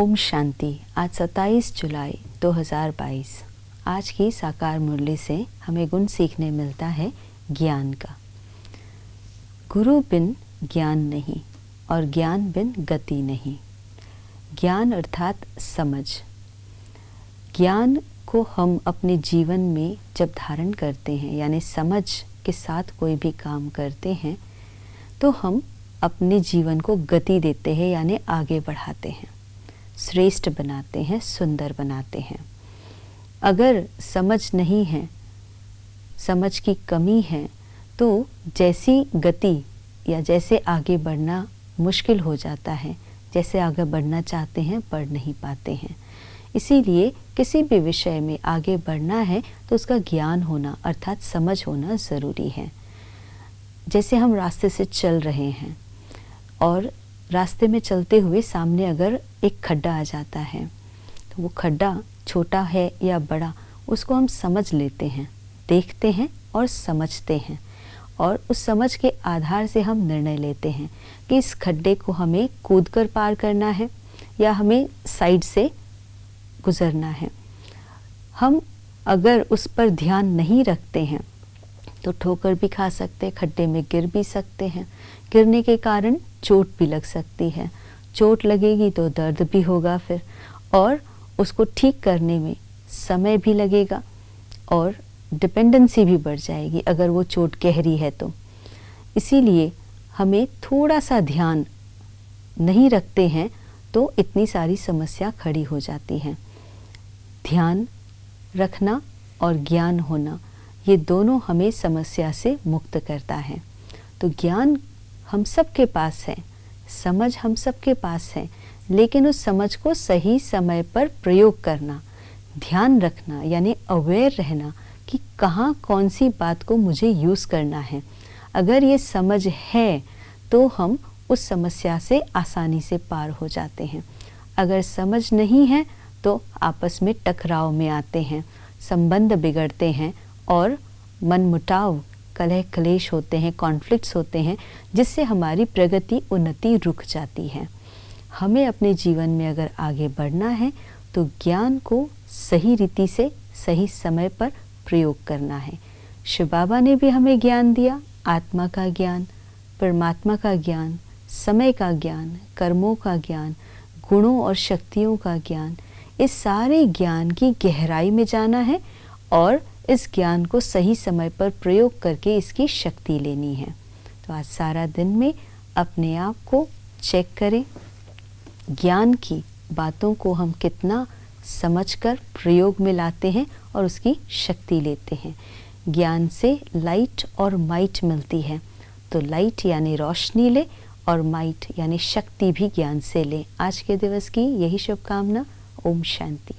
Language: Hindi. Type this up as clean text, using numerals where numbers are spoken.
ओम शांति। आज 27 जुलाई 2022। आज की साकार मुरली से हमें गुण सीखने मिलता है ज्ञान का। गुरु बिन ज्ञान नहीं और ज्ञान बिन गति नहीं। ज्ञान अर्थात समझ। ज्ञान को हम अपने जीवन में जब धारण करते हैं, यानी समझ के साथ कोई भी काम करते हैं, तो हम अपने जीवन को गति देते हैं, यानी आगे बढ़ाते हैं, श्रेष्ठ बनाते हैं, सुंदर बनाते हैं। अगर समझ नहीं है, समझ की कमी है, तो जैसी गति या जैसे आगे बढ़ना मुश्किल हो जाता है, जैसे आगे बढ़ना चाहते हैं बढ़ नहीं पाते हैं। इसीलिए किसी भी विषय में आगे बढ़ना है तो उसका ज्ञान होना अर्थात समझ होना ज़रूरी है। जैसे हम रास्ते से चल रहे हैं और रास्ते में चलते हुए सामने अगर एक खड्डा आ जाता है, तो वो खड्डा छोटा है या बड़ा, उसको हम समझ लेते हैं, देखते हैं और समझते हैं, और उस समझ के आधार से हम निर्णय लेते हैं कि इस खड्डे को हमें कूदकर पार करना है या हमें साइड से गुजरना है। हम अगर उस पर ध्यान नहीं रखते हैं तो ठोकर भी खा सकते हैं, खड्डे में गिर भी सकते हैं। गिरने के कारण चोट भी लग सकती है। चोट लगेगी तो दर्द भी होगा फिर, और उसको ठीक करने में समय भी लगेगा और डिपेंडेंसी भी बढ़ जाएगी अगर वो चोट गहरी है तो। इसीलिए हमें थोड़ा सा ध्यान नहीं रखते हैं तो इतनी सारी समस्या खड़ी हो जाती हैं। ध्यान रखना और ज्ञान होना, ये दोनों हमें समस्या से मुक्त करता है। तो ज्ञान हम सब के पास है, समझ हम सब के पास है, लेकिन उस समझ को सही समय पर प्रयोग करना, ध्यान रखना, यानी अवेयर रहना कि कहाँ कौन सी बात को मुझे यूज़ करना है। अगर ये समझ है तो हम उस समस्या से आसानी से पार हो जाते हैं। अगर समझ नहीं है तो आपस में टकराव में आते हैं, संबंध बिगड़ते हैं और मनमुटाव, कलह क्लेश होते हैं, कॉन्फ्लिक्ट्स होते हैं, जिससे हमारी प्रगति उन्नति रुक जाती है। हमें अपने जीवन में अगर आगे बढ़ना है तो ज्ञान को सही रीति से सही समय पर प्रयोग करना है। शिव बाबा ने भी हमें ज्ञान दिया, आत्मा का ज्ञान, परमात्मा का ज्ञान, समय का ज्ञान, कर्मों का ज्ञान, गुणों और शक्तियों का ज्ञान। इस सारे ज्ञान की गहराई में जाना है और इस ज्ञान को सही समय पर प्रयोग करके इसकी शक्ति लेनी है। तो आज सारा दिन में अपने आप को चेक करें, ज्ञान की बातों को हम कितना समझकर प्रयोग में लाते हैं और उसकी शक्ति लेते हैं। ज्ञान से लाइट और माइट मिलती है, तो लाइट यानी रोशनी ले और माइट यानी शक्ति भी ज्ञान से ले। आज के दिवस की यही शुभकामना। ओम शांति।